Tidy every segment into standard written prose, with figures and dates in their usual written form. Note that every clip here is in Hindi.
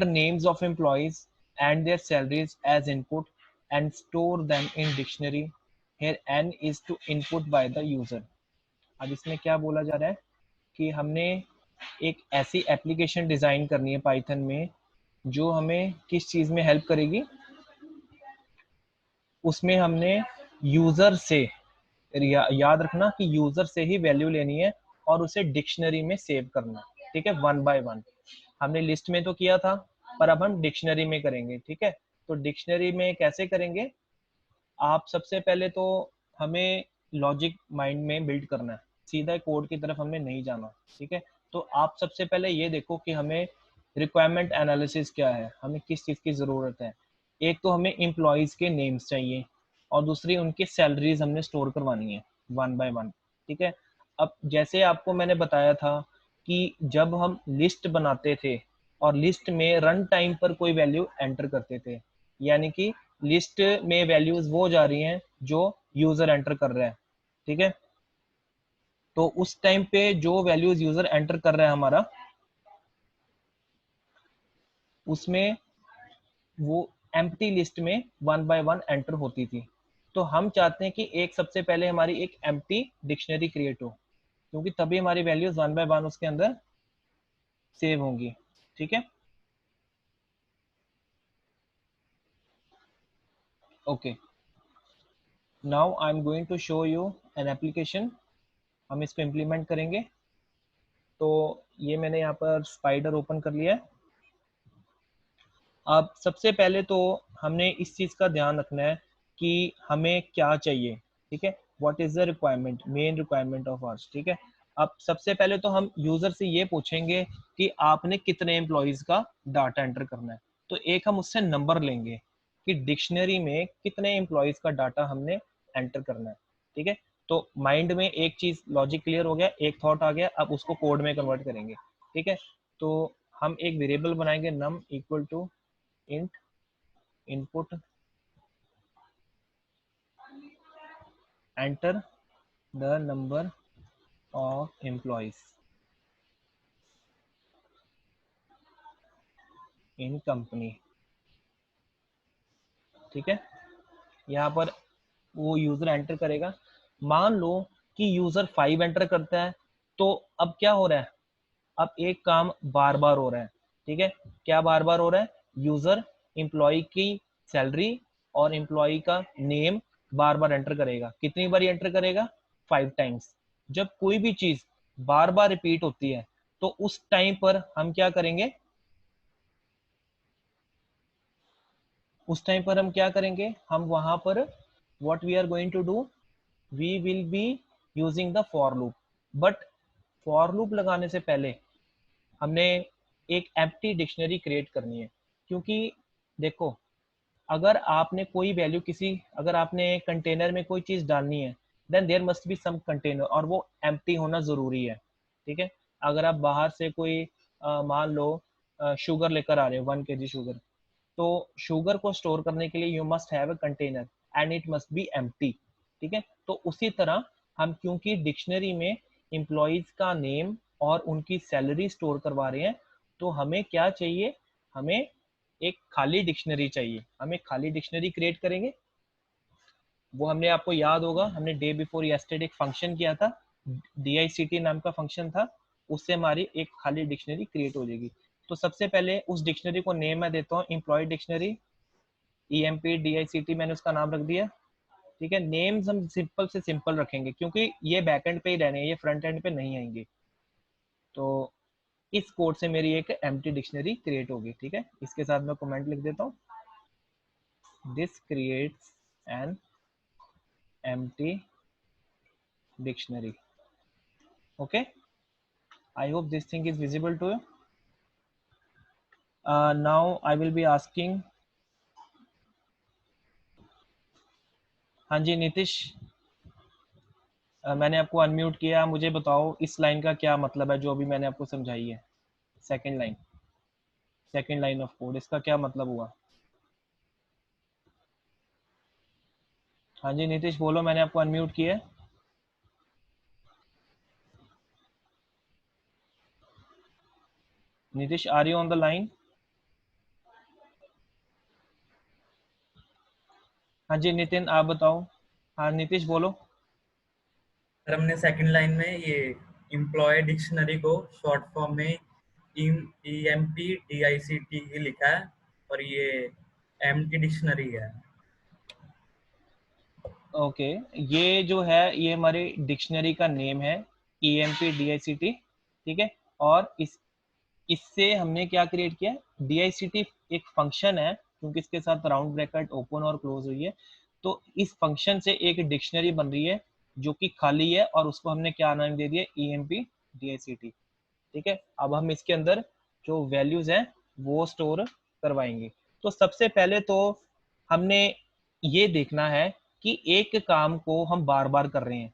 names of employees and their salaries as input and store them in dictionary. Here n is to input by the user. अब इसमें क्या बोला जा रहा है कि हमने एक ऐसी एप्लीकेशन डिजाइन करनी है पाइथन में जो हमें किस चीज में हेल्प करेगी, उसमें हमने यूजर से याद रखना कि यूजर से ही वैल्यू लेनी है और उसे डिक्शनरी में सेव करना, ठीक है, वन बाय वन। हमने लिस्ट में तो किया था, पर अब हम डिक्शनरी में करेंगे, ठीक है। तो डिक्शनरी में कैसे करेंगे, आप सबसे पहले तो हमें लॉजिक माइंड में बिल्ड करना है, सीधा कोड की तरफ हमें नहीं जाना, ठीक है। तो आप सबसे पहले ये देखो कि हमें रिक्वायरमेंट एनालिसिस क्या है, हमें किस चीज़ की ज़रूरत है। एक तो हमें एम्प्लॉयज़ के नेम्स चाहिए और दूसरी उनकी सैलरीज हमने स्टोर करवानी है वन बाय वन, ठीक है। अब जैसे आपको मैंने बताया था कि जब हम लिस्ट बनाते थे और लिस्ट में रन टाइम पर कोई वैल्यू एंटर करते थे, यानी कि लिस्ट में वैल्यूज वो जा रही हैं जो यूजर एंटर कर रहा है, ठीक है। तो उस टाइम पे जो वैल्यूज यूजर एंटर कर रहा है हमारा, उसमें वो एम्प्टी लिस्ट में वन बाय वन एंटर होती थी। तो हम चाहते हैं कि एक सबसे पहले हमारी एक एम्प्टी डिक्शनरी क्रिएट हो, क्योंकि तभी हमारी वैल्यूज वन बाय वन उसके अंदर सेव होंगी, ठीक है। Okay, now I am going to show you an application. हम इसको इम्प्लीमेंट करेंगे। तो ये मैंने यहाँ पर स्पाइडर ओपन कर लिया है। अब सबसे पहले तो हमने इस चीज़ का ध्यान रखना है कि हमें क्या चाहिए, ठीक है। What is the requirement, main requirement of hours, ठीक है। अब सबसे पहले तो हम यूज़र से ये पूछेंगे कि आपने कितने एम्प्लॉयज़ का डाटा एंटर करना है। तो एक हम उससे नंबर लेंगे कि डिक्शनरी में कितने एम्प्लॉयज़ का डाटा हमने एंटर करना है, ठीक है। तो माइंड में एक चीज़ लॉजिक क्लियर हो गया, एक थॉट आ गया, अब उसको कोड में कन्वर्ट करेंगे, ठीक है। तो हम एक वेरिएबल बनाएंगे num equal to int input enter the number of employees in company, ठीक है। यहाँ पर वो यूजर एंटर करेगा। मान लो कि यूजर 5 एंटर करता है, तो अब क्या हो रहा है, अब एक काम बार बार हो रहा है, ठीक है। क्या बार बार हो रहा है, यूजर एम्प्लॉय की सैलरी और एम्प्लॉय का नेम बार बार एंटर करेगा। कितनी बार एंटर करेगा, 5 टाइम्स। जब कोई भी चीज बार बार रिपीट होती है तो उस टाइम पर हम क्या करेंगे, उस टाइम पर हम क्या करेंगे, हम वहां पर what we are going to do, we will be using the for loop. But for loop लगाने से पहले हमने एक एम्प्टी डिक्शनरी क्रिएट करनी है। क्योंकि देखो, अगर आपने कोई वैल्यू किसी, अगर आपने कंटेनर में कोई चीज़ डालनी है, then there must be some container, और वो एम्प्टी होना ज़रूरी है, ठीक है। अगर आप बाहर से कोई मान लो शुगर लेकर आ रहे हो 1 kg शुगर, तो शुगर को स्टोर करने के लिए you must have a container and it must be empty, ठीक है। तो उसी तरह हम, क्योंकि डिक्शनरी में एम्प्लॉयज का नेम और उनकी सैलरी स्टोर करवा रहे हैं, तो हमें क्या चाहिए, हमें एक खाली डिक्शनरी चाहिए। हम एक खाली डिक्शनरी क्रिएट करेंगे। वो हमने, आपको याद होगा, हमने डे बिफोर यस्टरडे एक फंक्शन किया था, dict नाम का फंक्शन था, उससे हमारी एक खाली डिक्शनरी क्रिएट हो जाएगी। तो सबसे पहले उस डिक्शनरी को नेम मैं देता हूँ एम्प्लॉय डिक्शनरी, EMP DICT मैंने उसका नाम रख दिया, ठीक है। नेम्स हम सिंपल से सिंपल रखेंगे क्योंकि ये बैक एंड पे ही रहने हैं, ये फ्रंट एंड पे नहीं आएंगे। तो इस कोड से मेरी एक एम्प्टी डिक्शनरी क्रिएट होगी, ठीक है। इसके साथ मैं कमेंट लिख देता हूँ, this creates an empty dictionary. Okay, I hope this thing is visible to you. Now I will be asking, हाँ जी नीतिश, मैंने आपको अनम्यूट किया, मुझे बताओ इस लाइन का क्या मतलब है जो अभी मैंने आपको समझाई है। Second line, second line of code, इसका क्या मतलब हुआ। हाँ जी नीतिश बोलो, मैंने आपको अनम्यूट किया है। Nitish, are you on the line. हाँ जी नितिन आप बताओ। हाँ नीतीश बोलो। सर हमने सेकंड लाइन में ये एम्प्लॉय डिक्शनरी को शॉर्ट फॉर्म में EMPDICT लिखा है, और ये एम्प्टी डिक्शनरी है। ओके, ये जो है ये हमारी डिक्शनरी का नेम है, EMPDICT, ठीक है। और इससे हमने क्या क्रिएट किया, DICT एक फंक्शन है, क्योंकि इसके साथ राउंड ब्रैकेट ओपन और क्लोज हुई है, तो इस फंक्शन से एक डिक्शनरी बन रही है जो कि खाली है, और उसको हमने क्या नाम दे दिया, EMPDICT, ठीक है। अब हम इसके अंदर जो वैल्यूज हैं वो स्टोर करवाएंगे। तो सबसे पहले तो हमने ये देखना है कि एक काम को हम बार बार कर रहे हैं,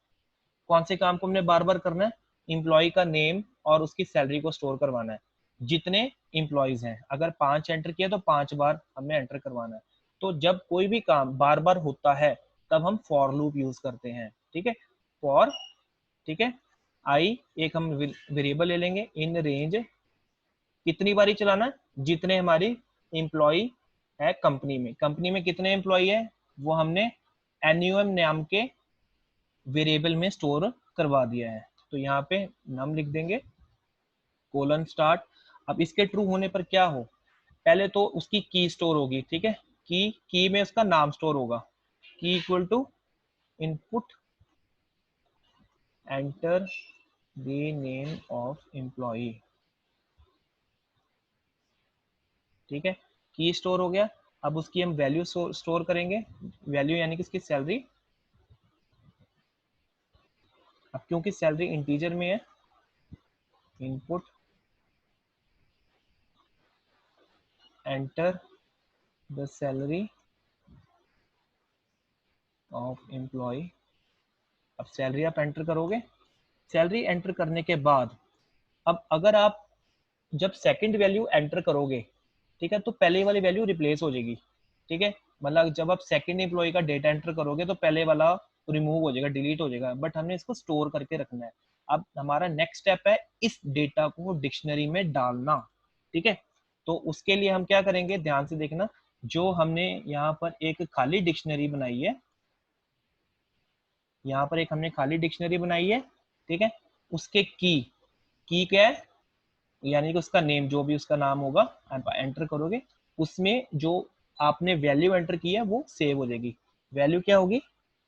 कौन से काम को हमने बार बार करना है, इम्प्लॉय का नेम और उसकी सैलरी को स्टोर करवाना है। जितने इम्प्लॉयज हैं, अगर 5 एंटर किया तो 5 बार हमें एंटर करवाना है। तो जब कोई भी काम बार बार होता है तब हम फॉर लूप यूज करते हैं, ठीक है। फॉर, ठीक है, आई एक हम वेरिएबल ले लेंगे, इन रेंज कितनी बारी चलाना है, जितने हमारी एम्प्लॉय है कंपनी में, कंपनी में कितने एम्प्लॉय है वो हमने एनयूएम नाम के वेरिएबल में स्टोर करवा दिया है। तो यहाँ पे नम लिख देंगे, कोलन स्टार्ट। अब इसके ट्रू होने पर क्या हो, पहले तो उसकी की स्टोर होगी, ठीक है। की में उसका नाम स्टोर होगा, key equal to input enter the name of employ, ठीक है। की स्टोर हो गया। अब उसकी हम वैल्यू स्टोर करेंगे, वैल्यू यानी कि इसकी सैलरी। अब क्योंकि सैलरी इंटीजर में है, input enter the salary of employ. अब सैलरी आप एंटर करोगे, सैलरी एंटर करने के बाद अब अगर आप जब सेकंड वैल्यू एंटर करोगे, ठीक है, तो पहले वाली वैल्यू रिप्लेस हो जाएगी, ठीक है। मतलब जब आप सेकंड एम्प्लॉय का डेटा एंटर करोगे तो पहले वाला रिमूव हो जाएगा, डिलीट हो जाएगा, बट हमने इसको स्टोर करके रखना है। अब हमारा नेक्स्ट स्टेप है इस डेटा को डिक्शनरी में डालना, ठीक है। तो उसके लिए हम क्या करेंगे, ध्यान से देखना, जो हमने यहाँ पर एक खाली डिक्शनरी बनाई है, यहाँ पर एक हमने खाली डिक्शनरी बनाई है, ठीक है। उसके की क्या है, यानी कि उसका नेम, जो भी उसका नाम होगा आप एंटर करोगे, उसमें जो आपने वैल्यू एंटर की है वो सेव हो जाएगी। वैल्यू क्या होगी,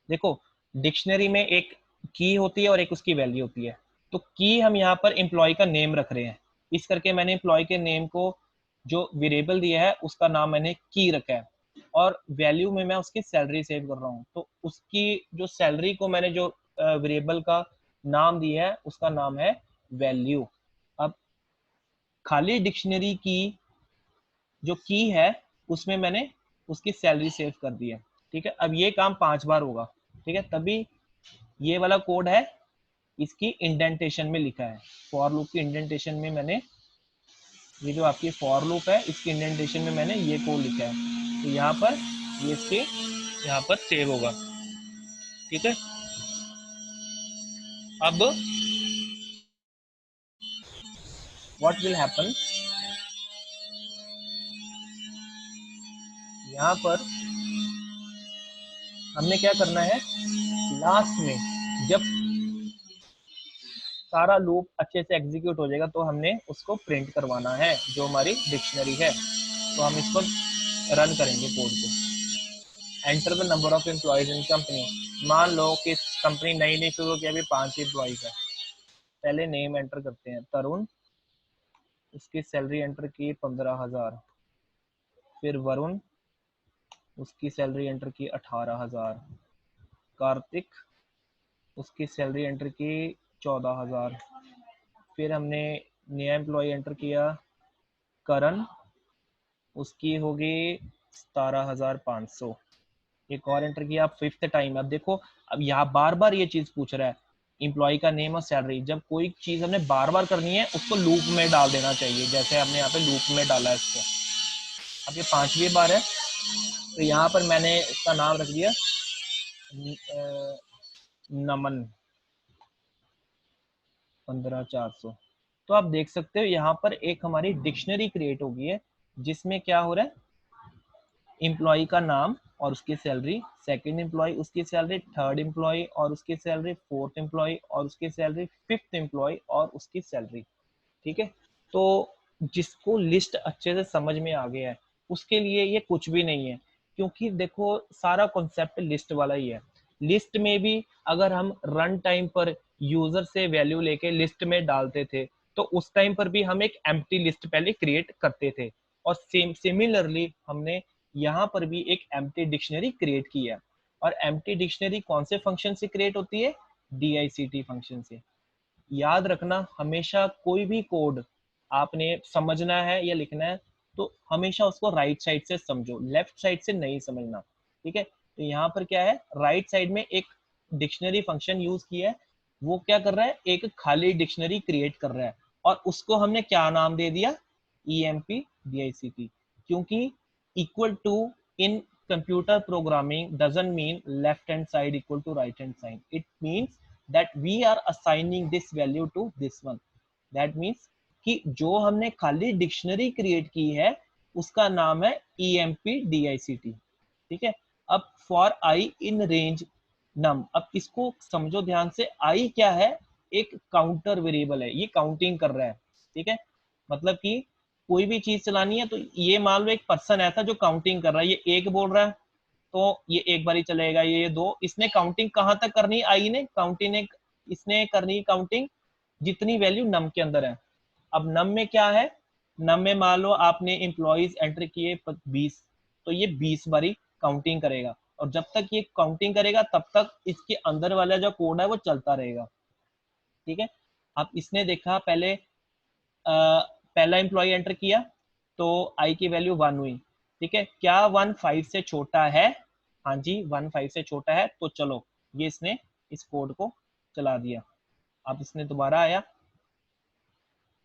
देखो डिक्शनरी में एक की होती है और एक उसकी वैल्यू होती है। तो की हम यहाँ पर एम्प्लॉय का नेम रख रहे हैं, इस करके मैंने एम्प्लॉय के नेम को जो वेरिएबल दिया है उसका नाम मैंने की रखा है, और वैल्यू में मैं उसकी सैलरी सेव कर रहा हूँ। तो उसकी जो सैलरी को मैंने जो वेरिएबल का नाम दिया है उसका नाम है वैल्यू। अब खाली डिक्शनरी की जो की है उसमें मैंने उसकी सैलरी सेव कर दी है, ठीक है। अब ये काम 5 बार होगा, ठीक है, तभी ये वाला कोड है इसकी इंडेंटेशन में लिखा है, फॉर लूप की इंडेंटेशन में मैंने, ये जो आपकी फॉर लूप है इसकी इंडेंटेशन में मैंने ये कोड लिखा है, तो यहाँ पर ये इसके यहाँ पर सेव होगा, ठीक है। अब व्हाट विल हैपन, यहाँ पर हमने क्या करना है, लास्ट में जब सारा लूप अच्छे से एग्जीक्यूट हो जाएगा तो हमने उसको प्रिंट करवाना है जो हमारी डिक्शनरी है। तो हम इसको रन करेंगे कोड को। Enter the number of employees in company, मान लो कि कंपनी नई नई शुरू की, अभी 5 एम्प्लॉयज है। पहले नेम एंटर करते हैं, तरुण, उसकी सैलरी एंटर की 15,000। फिर वरुण, उसकी सैलरी एंटर की 18,000। कार्तिक, उसकी सैलरी एंटर की 14,000। फिर हमने नया एम्प्लॉय एंटर किया, करण, उसकी होगी 17,500। एक और एंटर किया फिफ्थ टाइम। अब देखो, अब यहाँ बार बार ये चीज पूछ रहा है, इम्प्लॉय का नेम और सैलरी। जब कोई चीज हमने बार बार करनी है उसको लूप में डाल देना चाहिए, जैसे हमने यहाँ पे लूप में डाला है इसको। अब ये 5वीं बार है, तो यहाँ पर मैंने इसका नाम रख दिया नमन 15,400। तो आप देख सकते हो यहाँ पर एक हमारी डिक्शनरी क्रिएट हो गई है जिसमें क्या हो रहा है, इम्प्लॉय का नाम और उसकी सैलरी, सेकंड एम्प्लॉय उसकी सैलरी, थर्ड एम्प्लॉय और उसकी सैलरी, फोर्थ एम्प्लॉय और उसकी सैलरी, फिफ्थ एम्प्लॉय और उसकी सैलरी। ठीक है, तो जिसको लिस्ट अच्छे से समझ में आ गया है उसके लिए ये कुछ भी नहीं है, क्योंकि देखो सारा कॉन्सेप्ट लिस्ट वाला ही है। लिस्ट में भी अगर हम रन टाइम पर यूजर से वैल्यू लेके लिस्ट में डालते थे तो उस टाइम पर भी हम एक एम्प्टी लिस्ट पहले क्रिएट करते थे, और सिमिलरली हमने यहाँ पर भी एक एम्प्टी डिक्शनरी क्रिएट की है। और एम्प्टी डिक्शनरी कौन से फंक्शन से क्रिएट होती है? DICT फंक्शन से। याद रखना, हमेशा कोई भी कोड आपने समझना है या लिखना है तो हमेशा उसको राइट साइड से समझो, लेफ्ट साइड से नहीं समझना। ठीक है, तो यहाँ पर क्या है, राइट साइड में एक डिक्शनरी फंक्शन यूज किया है, वो क्या कर रहा है, एक खाली डिक्शनरी क्रिएट कर रहा है, और उसको हमने क्या नाम दे दिया? EMP DICT। क्योंकि equal to in computer programming doesn't mean left hand side equal to right hand side, it means that we are assigning this value to this one। that means कि जो हमने खाली डिक्शनरी क्रिएट की है उसका नाम है EMP DICT। ठीक है, अब फॉर आई इन रेंज नम, अब इसको समझो ध्यान से, आई क्या है? एक काउंटर वेरिएबल है, ये काउंटिंग कर रहा है। ठीक है, मतलब कि कोई भी चीज चलानी है तो ये मान लो एक पर्सन ऐसा जो काउंटिंग कर रहा है, ये एक बोल रहा है तो ये एक बारी चलेगा, ये दो, इसने काउंटिंग कहाँ तक करनी? आई ने काउंटिंग ने इसने करनी काउंटिंग जितनी वैल्यू नम के अंदर है। अब नम में क्या है? नम में मान लो आपने एम्प्लॉइज एंटर किए 20, तो ये 20 बारी काउंटिंग करेगा, और जब तक ये काउंटिंग करेगा तब तक इसके अंदर वाला जो कोड है वो चलता रहेगा। ठीक है, अब इसने देखा पहले पहला एम्प्लॉय एंटर किया तो आई की वैल्यू 1 हुई। ठीक है, क्या 1 5 से छोटा है? हाँ जी, 1 5 से छोटा है, तो चलो ये इसने इस कोड को चला दिया। अब इसने दोबारा आया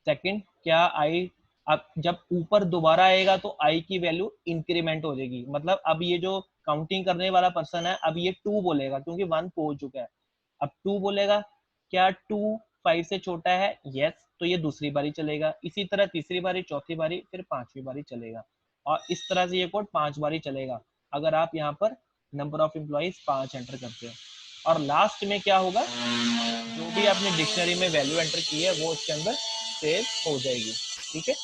सेकंड, क्या आई, अब जब ऊपर दोबारा आएगा तो आई की वैल्यू इंक्रीमेंट हो जाएगी, मतलब अब ये जो काउंटिंग करने वाला पर्सन है अब ये 2 बोलेगा क्योंकि 1 हो चुका है, अब 2 बोलेगा। क्या 2 5 से छोटा है? यस, तो ये दूसरी बारी चलेगा, इसी तरह तीसरी बारी, चौथी बारी, फिर पांचवी बारी चलेगा, और इस तरह से ये कोड 5 बारी चलेगा अगर आप यहाँ पर नंबर ऑफ एम्प्लॉइज 5 एंटर करते हो। और लास्ट में क्या होगा, जो भी आपने डिक्शनरी में वैल्यू एंटर की है वो उसके अंदर सेव हो जाएगी। ठीक है,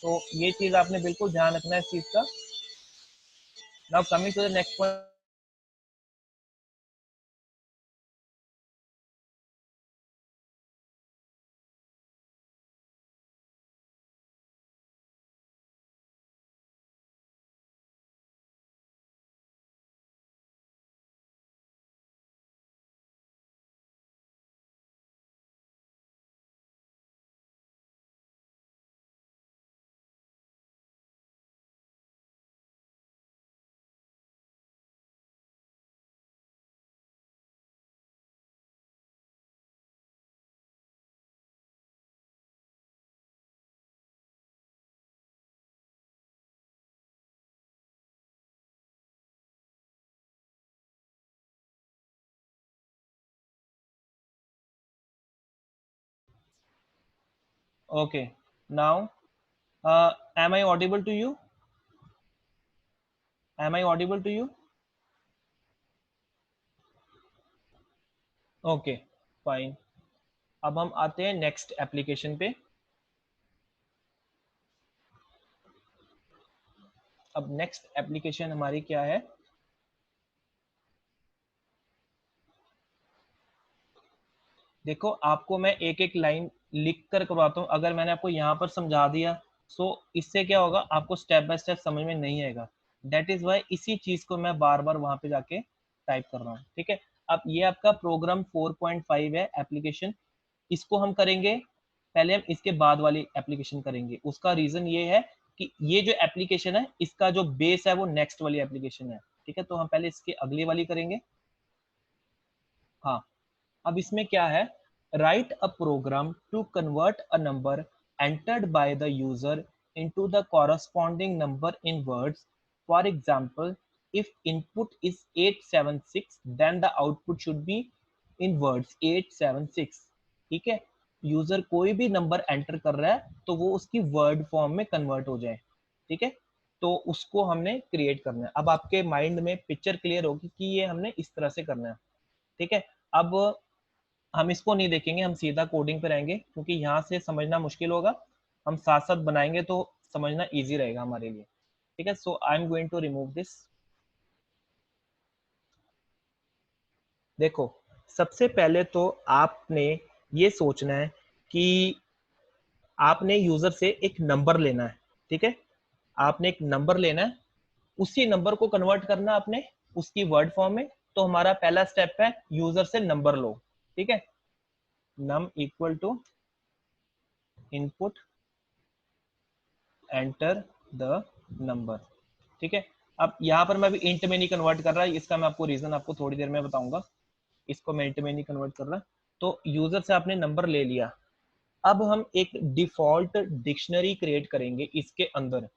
तो ये चीज आपने बिल्कुल ध्यान रखना है इस चीज का। Now coming to the next point. Okay, now am I audible to you? Am I audible to you? Okay, fine. अब हम आते हैं नेक्स्ट एप्लीकेशन पे। अब नेक्स्ट एप्लीकेशन हमारी क्या है? देखो आपको मैं एक एक लाइन लिख कर करवाता हूँ, अगर मैंने आपको यहाँ पर समझा दिया सो इससे क्या होगा, आपको स्टेप बाय स्टेप समझ में नहीं आएगा। दैट इज वाई इसी चीज को मैं बार बार वहां पे जाके टाइप कर रहा हूँ। ठीक है, अब ये आपका प्रोग्राम 4.5 है एप्लीकेशन, इसको हम करेंगे पहले, हम इसके बाद वाली एप्लीकेशन करेंगे। उसका रीजन ये है कि ये जो एप्लीकेशन है इसका जो बेस है वो नेक्स्ट वाली एप्लीकेशन है। ठीक है, तो हम पहले इसके अगली वाली करेंगे। हाँ, अब इसमें क्या है, write a program to convert a number entered by the user into the corresponding number in words. For example, if input is 876 then the output should be in words 876। ठीक है, यूजर कोई भी नंबर एंटर कर रहा है तो वो उसकी वर्ड फॉर्म में कन्वर्ट हो जाए। ठीक है, तो उसको हमने क्रिएट करना है। अब आपके माइंड में पिक्चर क्लियर होगी कि ये हमने इस तरह से करना है, ठीक है। अब हम इसको नहीं देखेंगे, हम सीधा कोडिंग पे रहेंगे, क्योंकि यहाँ से समझना मुश्किल होगा, हम साथ साथ बनाएंगे तो समझना इजी रहेगा हमारे लिए, ठीक है। So I am going to remove this. देखो, सबसे पहले तो आपने ये सोचना है कि आपने यूजर से एक नंबर लेना है, ठीक है। आपने एक नंबर लेना है, उसी नंबर को कन्वर्ट करना आपने उसकी वर्ड फॉर्म में। तो हमारा पहला स्टेप है यूजर से नंबर लो, ठीक है। num equal to input enter the number, ठीक है। अब यहाँ पर मैं भी इंट में नहीं कन्वर्ट कर रहा, इसका मैं आपको रीजन आपको थोड़ी देर में बताऊंगा। इसको मैं इंट में नहीं कन्वर्ट कर रहा। तो यूजर से आपने नंबर ले लिया, अब हम एक डिफॉल्ट डिक्शनरी क्रिएट करेंगे इसके अंदर,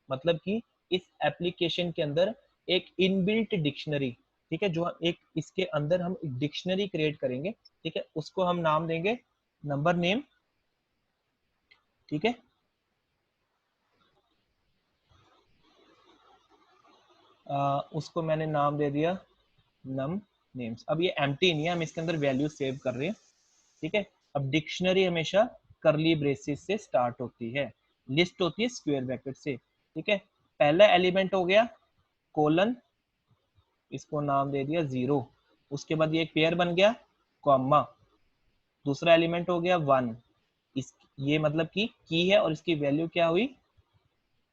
मतलब कि इस एप्लीकेशन के अंदर एक इनबिल्ट डिक्शनरी, ठीक है। जो एक इसके अंदर हम डिक्शनरी क्रिएट करेंगे, ठीक है। उसको हम नाम देंगे नंबर नेम, ठीक है। उसको मैंने नाम दे दिया नम नेम्स। अब ये एम्प्टी नहीं है, हम इसके अंदर वैल्यू सेव कर रहे हैं, ठीक है। अब डिक्शनरी हमेशा करली ब्रेसेस से स्टार्ट होती है, लिस्ट होती है स्क्वायर ब्रैकेट से, ठीक है। पहला एलिमेंट हो गया कोलन, इसको नाम दे दिया 0। उसके बाद ये एक पेयर बन गया कॉमा, दूसरा एलिमेंट हो गया 1, इस ये मतलब कि की है और इसकी वैल्यू क्या हुई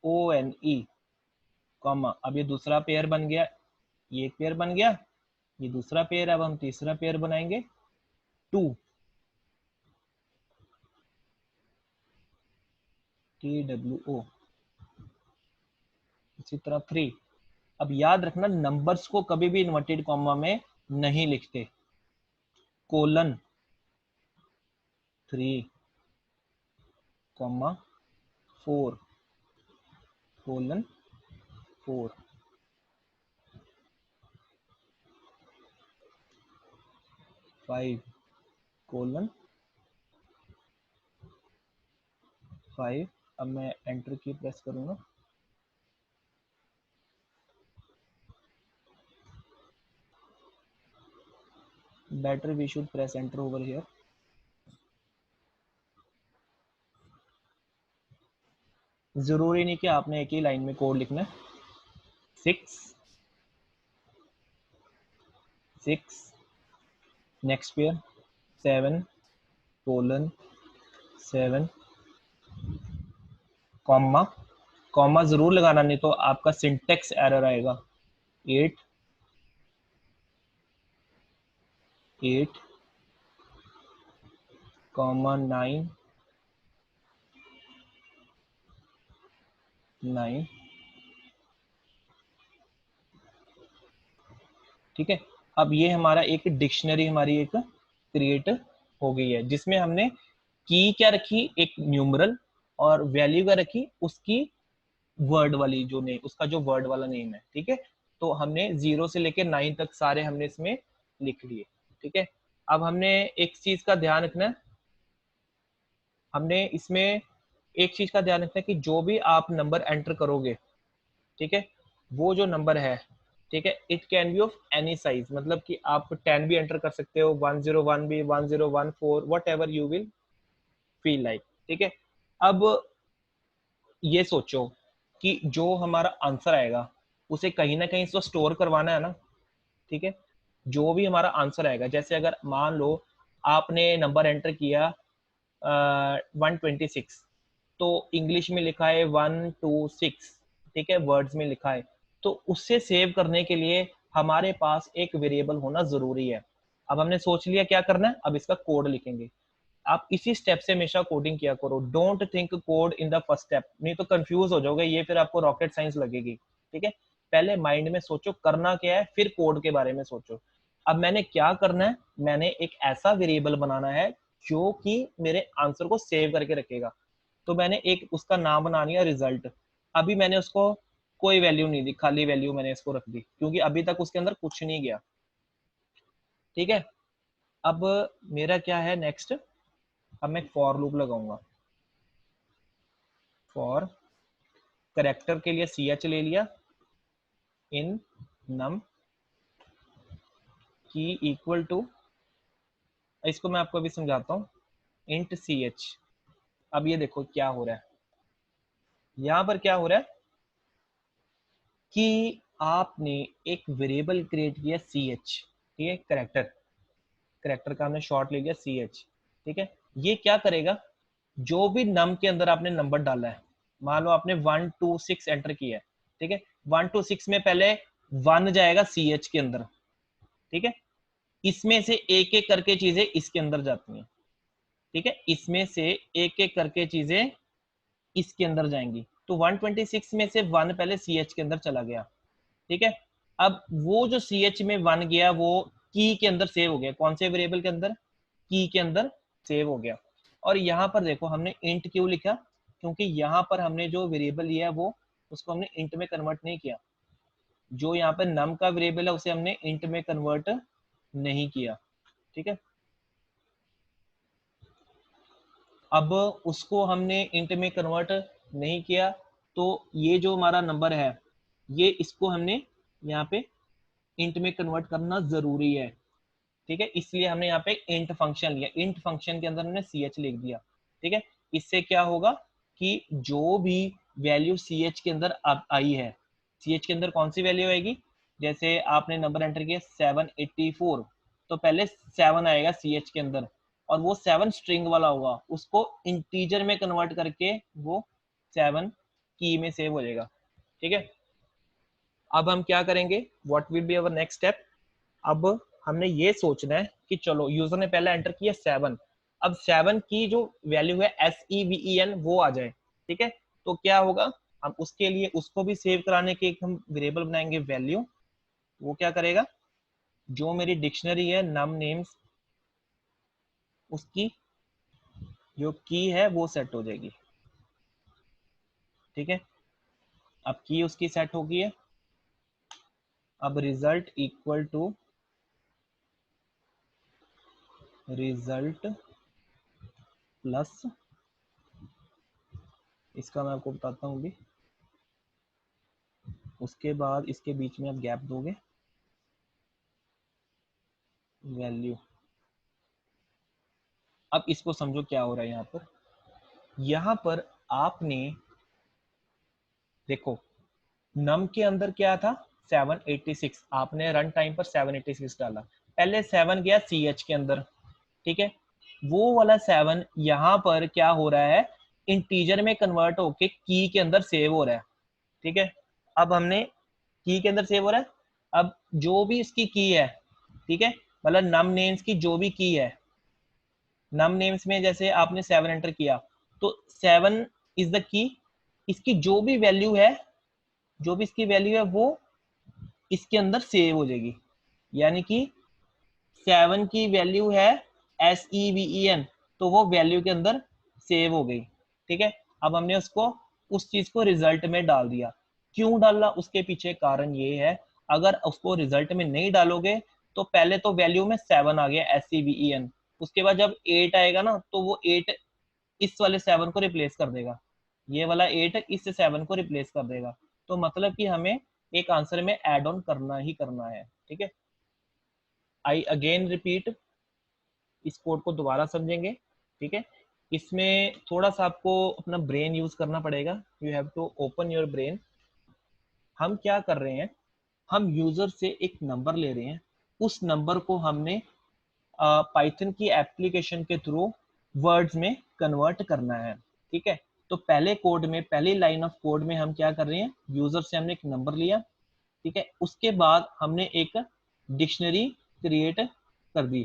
ONE कॉमा। अब ये दूसरा पेयर बन गया, ये एक पेयर बन गया, ये दूसरा पेयर। अब हम तीसरा पेयर बनाएंगे 2 TWO, इसी तरह 3। अब याद रखना नंबर्स को कभी भी इन्वर्टेड कॉमा में नहीं लिखते, कोलन 3 कॉमा 4 कोलन 4 5 कोलन 5। अब मैं एंटर की प्रेस करूंगा, better we should press enter over here. जरूरी नहीं कि आपने एक ही लाइन में कोड लिखना है। 6 next pair 7 colon 7 comma, comma जरूर लगाना नहीं तो आपका सिंटेक्स एरर आएगा। 8 कॉमा 9 ठीक है। अब ये हमारा एक डिक्शनरी हमारी एक क्रिएट हो गई है, जिसमें हमने की क्या रखी, एक न्यूमरल, और वैल्यू क्या रखी उसकी वर्ड वाली जो नेम, उसका जो वर्ड वाला नेम है, ठीक है। तो हमने 0 से लेकर 9 तक सारे हमने इसमें लिख लिए, ठीक है। अब हमने एक चीज का ध्यान रखना है, हमने इसमें एक चीज का ध्यान रखना है कि जो भी आप नंबर एंटर करोगे, ठीक है, वो जो नंबर है, ठीक है, it can be of any size, मतलब कि आप 10 भी एंटर कर सकते हो, 101 भी, 1014, what ever you will feel like, ठीक है। अब ये सोचो कि जो हमारा आंसर आएगा उसे कहीं ना कहीं तो स्टोर करवाना है ना, ठीक है। जो भी हमारा आंसर आएगा, जैसे अगर मान लो आपने नंबर एंटर किया 126, तो इंग्लिश में लिखा है 126, ठीक है, वर्ड्स में लिखा है, तो उससे सेव करने के लिए हमारे पास एक वेरिएबल होना जरूरी है। अब हमने सोच लिया क्या करना है, अब इसका कोड लिखेंगे। आप इसी स्टेप से हमेशा कोडिंग किया करो, don't think code in the first step, नहीं तो कंफ्यूज हो जाओगे, ये फिर आपको रॉकेट साइंस लगेगी, ठीक है। पहले माइंड में सोचो करना क्या है, फिर कोड के बारे में सोचो। अब मैंने क्या करना है, मैंने एक ऐसा वेरिएबल बनाना है जो कि मेरे आंसर को सेव करके रखेगा। तो मैंने एक उसका नाम बना लिया रिजल्ट। अभी मैंने उसको कोई वैल्यू नहीं दी, खाली वैल्यू मैंने इसको रख दी, क्योंकि अभी तक उसके अंदर कुछ नहीं गया, ठीक है। अब मेरा क्या है नेक्स्ट, अब मैं फॉर लूप लगाऊंगा, फॉर करेक्टर के लिए ch ले लिया, इन num की इक्वल टू, इसको मैं आपको अभी समझाता हूँ, int ch। अब ये देखो क्या हो रहा है, यहां पर क्या हो रहा है कि आपने एक वेरिएबल क्रिएट किया ch, ठीक है, करेक्टर का हमने शॉर्ट ले लिया ch, ठीक है। ये क्या करेगा, जो भी नम के अंदर आपने नंबर डाला है, मान लो आपने 1 2 6 एंटर किया है, ठीक है, 1 2 6 में पहले 1 जाएगा ch के अंदर, ठीक है, इसमें से एक एक करके चीजें इसके अंदर जाती हैं, ठीक है, इसमें से एक एक करके चीजें इसके अंदर जाएंगी। तो 126 में से 1 पहले ch के अंदर चला गया, ठीक है। अब वो जो ch में 1 गया वो की के अंदर सेव हो गया, कौन से वेरिएबल के अंदर, की के अंदर सेव हो गया। और यहाँ पर देखो हमने इंट क्यों लिखा, क्योंकि यहाँ पर हमने जो वेरिएबल लिया है वो उसको हमने इंट में कन्वर्ट नहीं किया, जो यहाँ पर नम का वेरिएबल है उसे हमने इंट में कन्वर्ट नहीं किया, ठीक है। अब उसको हमने इंट में कन्वर्ट नहीं किया, तो ये जो हमारा नंबर है ये इसको हमने यहाँ पे इंट में कन्वर्ट करना जरूरी है, ठीक है, इसलिए हमने यहाँ पे इंट फंक्शन लिया, इंट फंक्शन के अंदर हमने ch लिख दिया, ठीक है। इससे क्या होगा कि जो भी वैल्यू ch के अंदर अब आई है, ch के अंदर कौन सी वैल्यू आएगी, जैसे आपने नंबर एंटर किया 784, तो पहले 7 आएगा ch के अंदर, और वो 7 स्ट्रिंग वाला होगा, उसको इंटीजर में कन्वर्ट करके वो 7 की में सेव हो जाएगा, ठीक है। अब हम क्या करेंगे, what will be our next step, अब हमने ये सोचना है कि चलो यूजर ने पहले एंटर किया 7, अब 7 की जो वैल्यू है SEVEN वो आ जाए, ठीक है। तो क्या होगा, हम उसके लिए उसको भी सेव कराने के एक हम वेरिएबल बनाएंगे वैल्यू, वो क्या करेगा, जो मेरी डिक्शनरी है नम नेम्स उसकी जो की है वो सेट हो जाएगी, ठीक है। अब की उसकी सेट हो गई है, अब result equal to result plus, इसका मैं आपको बताता हूँ अभी, उसके बाद इसके बीच में आप गैप दोगे, वैल्यू। अब इसको समझो क्या हो रहा है यहाँ पर आपने देखो नम के अंदर क्या था 786, आपने रन टाइम पर 786 डाला, पहले 7 गया ch के अंदर, ठीक है, वो वाला 7 यहाँ पर क्या हो रहा है, इंटीजर में कन्वर्ट होके की के अंदर सेव हो रहा है, ठीक है। अब हमने की के अंदर सेव हो रहा है, अब जो भी इसकी की है, ठीक है, मतलब नम नेम्स की जो भी की है, नम नेम्स में जैसे आपने 7 एंटर किया तो 7 इज द की, इसकी जो भी वैल्यू है, जो भी इसकी वैल्यू है वो इसके अंदर सेव हो जाएगी, यानी कि 7 की वैल्यू है SEVEN, तो वो वैल्यू के अंदर सेव हो गई, ठीक है। अब हमने उसको उस चीज को रिजल्ट में डाल दिया, क्यों डाला उसके पीछे कारण ये है, अगर उसको रिजल्ट में नहीं डालोगे तो पहले तो वैल्यू में 7 आ गया SEVEN, उसके बाद जब 8 आएगा ना तो वो 8 इस वाले 7 को रिप्लेस कर देगा, ये वाला 8 इस 7 को रिप्लेस कर देगा, तो मतलब कि हमें एक आंसर में ऐड ऑन करना ही करना है, ठीक है। आई अगेन रिपीट, इस कोड को दोबारा समझेंगे, ठीक है। इसमें थोड़ा सा आपको अपना ब्रेन यूज करना पड़ेगा, you have to open your brain. हम क्या कर रहे हैं, हम यूजर से एक नंबर ले रहे हैं, उस नंबर को हमने पाइथन की एप्लीकेशन के थ्रू वर्ड्स में कन्वर्ट करना है, ठीक है। तो पहले कोड में, पहली लाइन ऑफ कोड में हम क्या कर रहे हैं, यूजर से हमने एक नंबर लिया, ठीक है, उसके बाद हमने एक डिक्शनरी क्रिएट कर दी,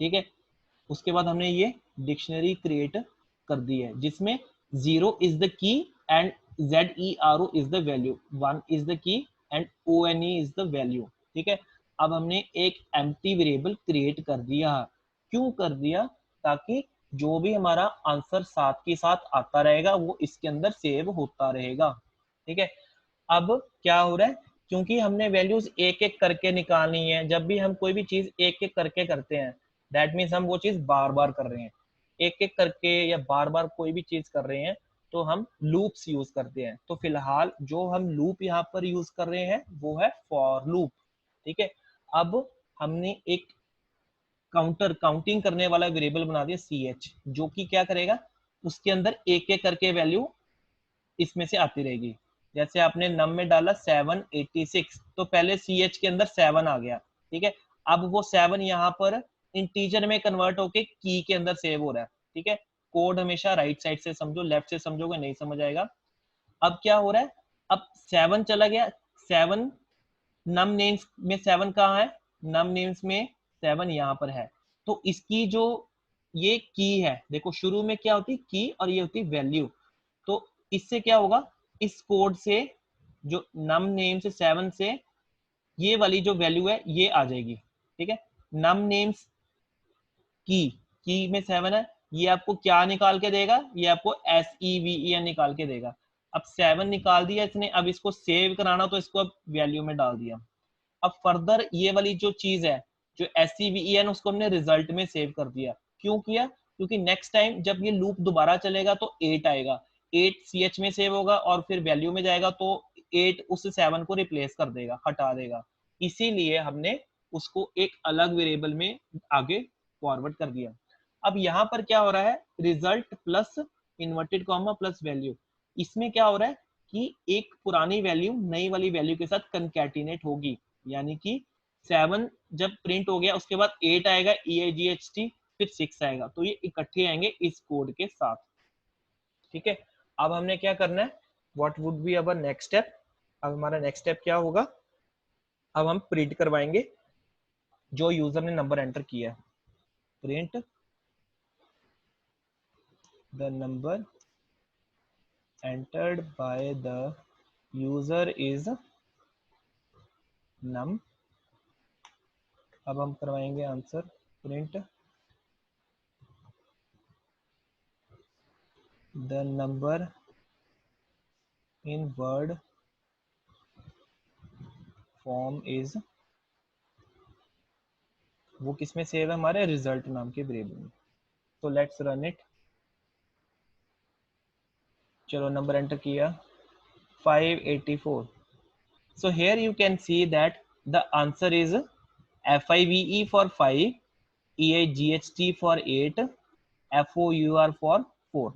ठीक है, उसके बाद हमने ये डिक्शनरी क्रिएट कर दी है जिसमें 0 is the key and ZERO is the value, 1 is the key and ONE is the value, ठीक है। अब हमने एक एम्प्टी वेरिएबल क्रिएट कर दिया, क्यों कर दिया, ताकि जो भी हमारा आंसर साथ के साथ आता रहेगा वो इसके अंदर सेव होता रहेगा, ठीक है। अब क्या हो रहा है, क्योंकि हमने वैल्यूज एक एक करके निकालनी है, जब भी हम कोई भी चीज एक एक करके करते हैं दैट मीन्स हम वो चीज बार बार कर रहे हैं, एक एक करके या बार बार कोई भी चीज कर रहे हैं, तो हम लूप्स यूज करते हैं। तो फिलहाल जो हम लूप यहाँ पर यूज कर रहे हैं वो है फॉर लूप, ठीक है। अब हमने एक काउंटिंग करने वाला वेरिएबल बना दिया ch, जो कि क्या करेगा, उसके अंदर एक एक करके वैल्यू इसमें से आती रहेगी। जैसे आपने नम में डाला 786, तो पहले ch के अंदर 7 आ गया, ठीक है। अब वो 7 यहाँ पर इंटीजर में कन्वर्ट होके की के अंदर सेव हो रहा है, ठीक है। कोड हमेशा राइट साइड से समझो, लेफ्ट से समझोगे नहीं समझ आएगा। अब क्या हो रहा है, अब 7 चला गया, 7 नम नेम्स में 7 कहाँ है, नम नेम्स में 7 यहाँ पर है। तो इसकी जो ये की है, देखो शुरू में क्या होती की और ये होती वैल्यू। तो इससे क्या होगा, इस कोड से जो नम नेम से 7 से ये वाली जो वैल्यू है ये आ जाएगी, ठीक है। नम नेम्स की में 7 है, ये आपको क्या निकाल के देगा, ये आपको SEVEN निकाल के देगा। अब 7 निकाल दिया इसने, अब इसको सेव कराना तो इसको अब वैल्यू में डाल दिया। अब फर्दर ये वाली जो चीज है जो SEVEN, उसको हमने रिजल्ट में सेव कर दिया। क्यों किया, क्योंकि नेक्स्ट टाइम जब ये लूप दोबारा चलेगा तो 8 आएगा, 8 CH में सेव होगा और फिर वैल्यू में जाएगा तो 8 उस 7 को रिप्लेस कर देगा, हटा देगा। इसीलिए हमने उसको एक अलग वेरिएबल में आगे फॉरवर्ड कर दिया। अब यहाँ पर क्या हो रहा है, result plus inverted comma plus value, इसमें क्या हो रहा है कि एक पुरानी वैल्यू नई वाली वैल्यू के साथ कंकैटिनेट होगी, यानी कि 7 जब प्रिंट हो गया उसके बाद 8 आएगा EIGHT, फिर 6 आएगा, तो ये इकट्ठे आएंगे इस कोड के साथ, ठीक है। अब हमने क्या करना है, what would be our next step. अब हमारा नेक्स्ट स्टेप क्या होगा, अब हम प्रिंट करवाएंगे जो यूजर ने नंबर एंटर किया है, print the number entered by the user is num। अब हम करवाएंगे answer print the number in word form is, वो किसमें सेव है, हमारे रिजल्ट नाम के वेरिएबल में। तो लेट्स रन इट। चलो नंबर एंटर किया 584। So here you can see that the answer is FIVE for 5, EIGHT for 8, FOUR for 4,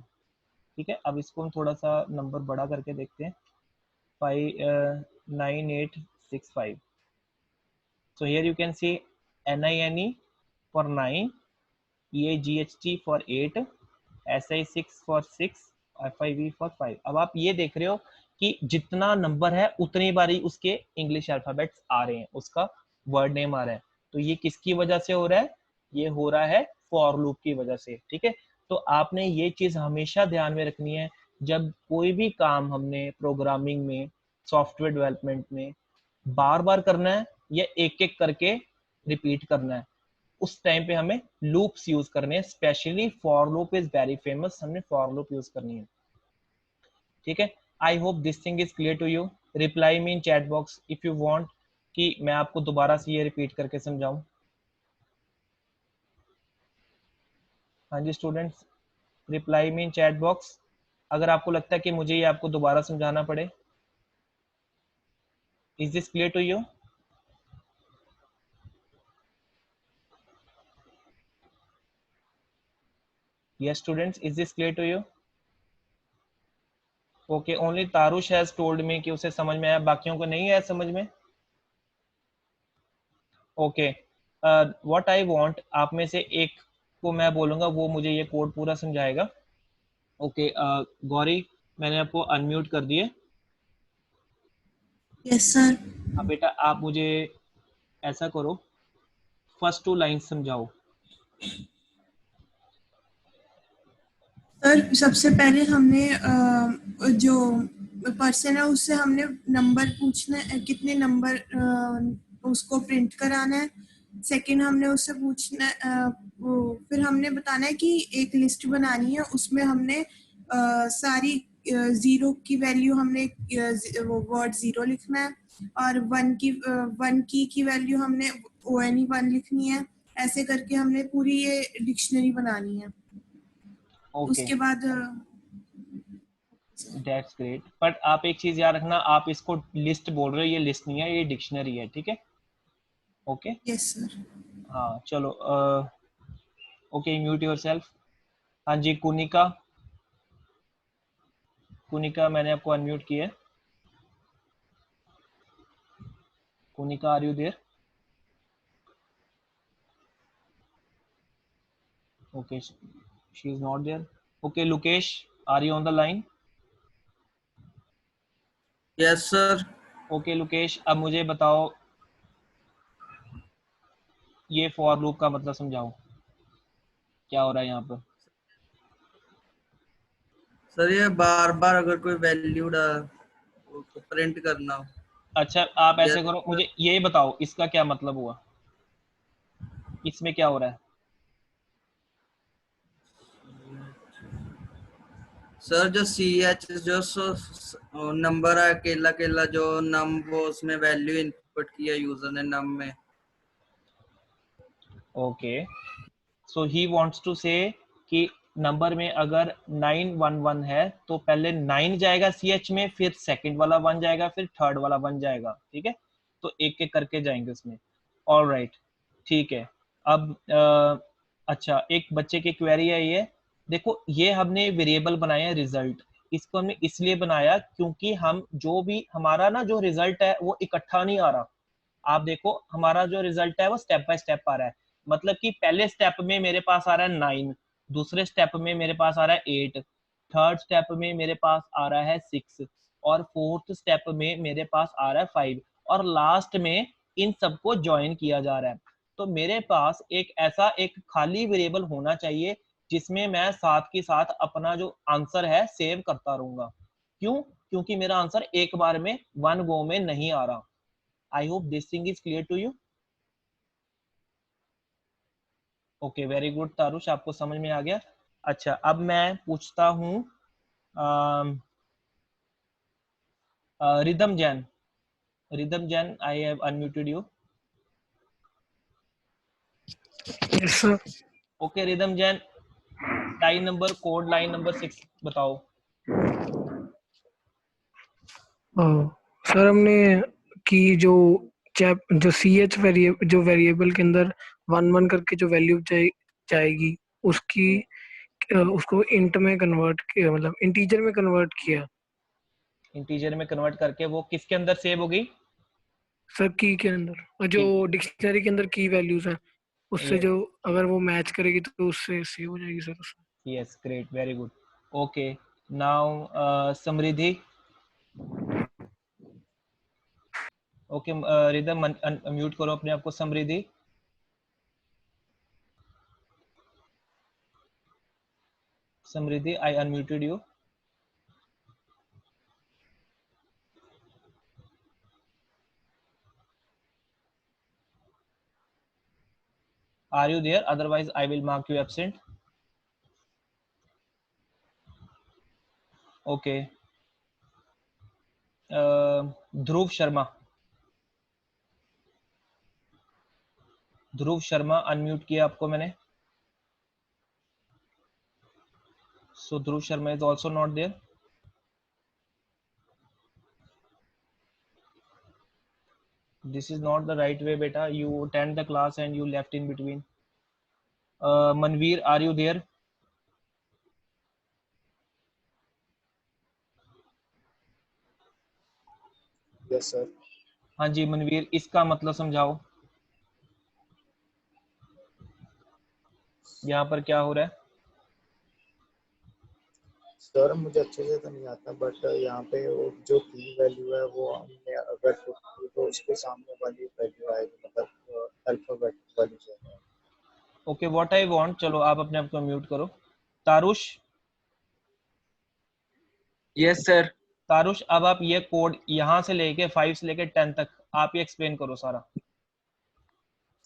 ठीक है। अब इसको हम थोड़ा सा नंबर बड़ा करके देखते हैं, 9865। So here you can see NINE for 9, EIGHT for 8, SI6 for 6, FIV for 5। अब आप ये देख रहे हो कि जितना नंबर है उतनी बारी उसके इंग्लिश अल्फाबेट्स आ रहे हैं, उसका वर्ड नेम आ रहा है। तो ये किसकी वजह से हो रहा है, ये हो रहा है फॉर लूप की वजह से, ठीक है। तो आपने ये चीज हमेशा ध्यान में रखनी है, जब कोई भी काम हमने प्रोग्रामिंग में, सॉफ्टवेयर डेवलपमेंट में बार बार करना है या एक एक करके रिपीट करना है, उस टाइम पे हमें लूप्स यूज करने हैं। Specially for loop is very famous, हमने फॉर लूप यूज करनी है, ठीक है। I hope this thing is clear to you. Reply me in chat box if you want कि मैं आपको दोबारा से ये रिपीट करके समझाऊं। हाँ जी students, reply me in chat box अगर आपको लगता है कि मुझे ये आपको दोबारा समझाना पड़े। Is this clear to you? Yes students, is this clear to you? Okay, only Tarush has told me कि उसे समझ में आया, बाकियों को नहीं आया समझ में। ओके, व्हाट आई वांट, आप में से एक को मैं बोलूंगा वो मुझे ये कोड पूरा समझाएगा। ओके, गौरी मैंने आपको अनम्यूट कर दिए। Yes sir. अब बेटा आप मुझे ऐसा करो, फर्स्ट 2 लाइन समझाओ। सर सबसे पहले हमने जो पर्सन है उससे हमने नंबर पूछना है, कितने नंबर उसको प्रिंट कराना है। सेकंड हमने उससे पूछना फिर हमने बताना है कि एक लिस्ट बनानी है, उसमें हमने सारी जीरो की वैल्यू हमने वो वर्ड जीरो लिखना है, और वन की वैल्यू हमने ONE1 लिखनी है। ऐसे करके हमने पूरी ये डिक्शनरी बनानी है। ओके उसके बाद दैट्स ग्रेट। बट आप एक चीज याद रखना, आप इसको लिस्ट बोल रहे हो, ये लिस्ट नहीं है, ये डिक्शनरी है, ठीक है? Okay yes sir. हाँ चलो, ओके म्यूट योरसेल्फ। हाँ जी कुनिका, कुनिका मैंने आपको अनम्यूट किया है। Kunika are you there? Okay she is not there. Okay Lukesh, are you on the line? Yes sir. Okay Lukesh, अब मुझे बताओ ये फॉर लूप का मतलब समझाओ, क्या हो रहा है यहाँ पर? सर ये बार बार अगर कोई वैल्यू प्रिंट करना हो। अच्छा आप ऐसे करो, जैसे मुझे ये बताओ इसका क्या मतलब हुआ, इसमें क्या हो रहा है? सर जो CH जो नंबर है अकेला अकेला जो नम वो उसमें वैल्यू इनपुट किया यूजर ने नम में। Okay so he wants to say कि नंबर में अगर 911 है तो पहले 9 जाएगा CH में, फिर सेकंड वाला 1 जाएगा, फिर थर्ड वाला 1 जाएगा, ठीक है? तो एक एक करके जाएंगे उसमें। ऑल राइट ठीक है। अब अच्छा एक बच्चे की क्वेरी है ये, देखो ये हमने वेरिएबल बनाया है रिजल्ट, इसको हमने इसलिए बनाया क्योंकि हम जो भी हमारा ना जो रिजल्ट है वो इकट्ठा नहीं आ रहा। आप देखो हमारा जो रिजल्ट है वो स्टेप बाय स्टेप आ रहा है, मतलब कि पहले स्टेप में मेरे पास आ रहा है 9, दूसरे स्टेप में मेरे पास आ रहा है 8, थर्ड स्टेप में मेरे पास आ रहा है 6, और फोर्थ स्टेप में मेरे पास आ रहा है 5, और लास्ट में इन सबको ज्वाइन किया जा रहा है। तो मेरे पास एक ऐसा एक खाली वेरिएबल होना चाहिए जिसमें मैं साथ के साथ अपना जो आंसर है सेव करता रहूंगा। क्यों? क्योंकि मेरा आंसर एक बार में वन गो में नहीं आ रहा। I hope this thing is clear to you. Okay very good Tarush, आपको समझ में आ गया। अच्छा अब मैं पूछता हूँ rhythm Jain, rhythm Jain I have unmuted you. Yes sir. Okay rhythm Jain, line number code line number 6 बताओ। सर हमने कि जो जो CH जो वेरिएबल के अंदर 1 1 करके जो वैल्यू जाएगी उसकी उसको इंट में कन्वर्ट किया, मतलब इंटीजर में कन्वर्ट किया। इंटीजर में कन्वर्ट करके वो किसके अंदर सेव होगी? सर की के अंदर, और जो डिक्शनरी के अंदर की वैल्यूज हैं उससे जो अगर वो मैच करेगी तो उससे सेव हो जाएगी सर उसमें। Yes great very good. Okay now Samriddhi. Okay Rhythm mute करो अपने आप को। Samriddhi Samriddhi I unmuted you. Are you there? Otherwise, I will mark you absent. Okay. Dhruv Sharma, Dhruv Sharma unmute किया आपको मैंने। So Dhruv Sharma is also not there. This is not the right way, beta. You attend the class and you left in between. Manveer, are you there? Yes sir. हाँ जी मनवीर, इसका मतलब समझाओ, यहाँ पर क्या हो रहा है? सर मुझे अच्छे से तो नहीं आता, बट यहाँ पे वो जो की वैल्यू है वो हमने अगर पुट की तो उसके सामने वाली वैल्यू आएगी, मतलब अल्फाबेट वाली जो है। ओके व्हाट आई वांट, चलो आप अपने आप को म्यूट करो। तारुष, यस सर। तारुष अब आप ये कोड यहाँ से लेके 5 से लेके 10 तक आप ही एक्सप्लेन करो सारा।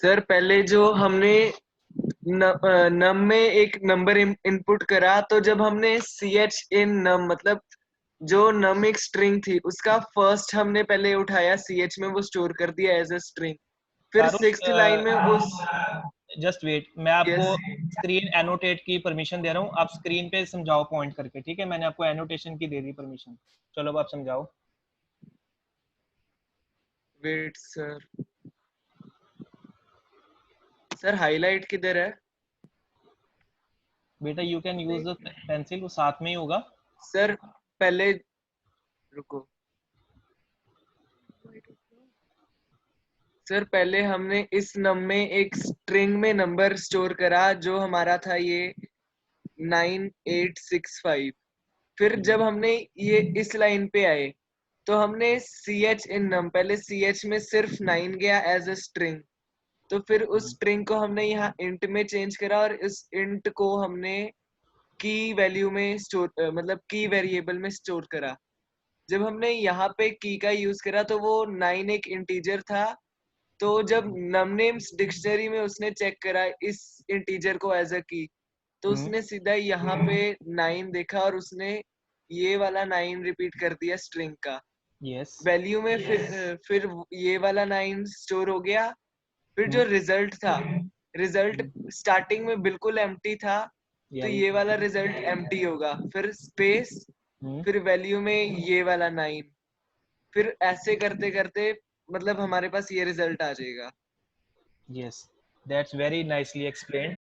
सर पहले जो हमने नम में एक नंबर इनपुट करा, तो जब हमने CH इन नम मतलब जो नम एक स्ट्रिंग थी उसका फर्स्ट हमने पहले उठाया CH में, वो स्टोर कर दिया एज ए स्ट्रिंग। फिर 6th लाइन में उस जस्ट वेट, मैं आपको Yes. स्क्रीन एनोटेट की परमिशन दे रहा हूँ, आप स्क्रीन पे समझाओ पॉइंट करके, ठीक है? मैंने आपको एनोटेशन की दे दी परमिशन, चलो अब आप समझाओ। वेट सर, सर हाईलाइट किधर है? बेटा you can use the pencil, वो साथ में ही होगा। सर पहले रुको सर, पहले हमने इस नम में एक स्ट्रिंग में नंबर स्टोर करा जो हमारा था ये 9865। फिर जब हमने ये इस लाइन पे आए तो हमने ch इन नम, पहले ch में सिर्फ 9 गया एज अ स्ट्रिंग, तो फिर उस स्ट्रिंग को हमने यहाँ इंट में चेंज करा और इस इंट को हमने की वैल्यू में स्टोर मतलब की वेरिएबल में स्टोर करा। जब हमने यहाँ पे की का यूज करा तो वो 9 एक इंटीजर था, तो जब नमनेम्स डिक्शनरी में उसने चेक करा इस इंटीजर को एज अ की, तो उसने सीधा यहाँ पे 9 देखा और उसने ये वाला 9 रिपीट कर दिया स्ट्रिंग का यस वैल्यू में। फिर ये वाला 9 स्टोर हो गया। फिर जो रिजल्ट था, रिजल्ट स्टार्टिंग में बिल्कुल एम्प्टी था, तो ये वाला रिजल्ट एम्प्टी होगा, फिर स्पेस, फिर वैल्यू में ये वाला 9, फिर ऐसे करते करते मतलब हमारे पास ये रिजल्ट आ जाएगा। Yes, that's very nicely explained.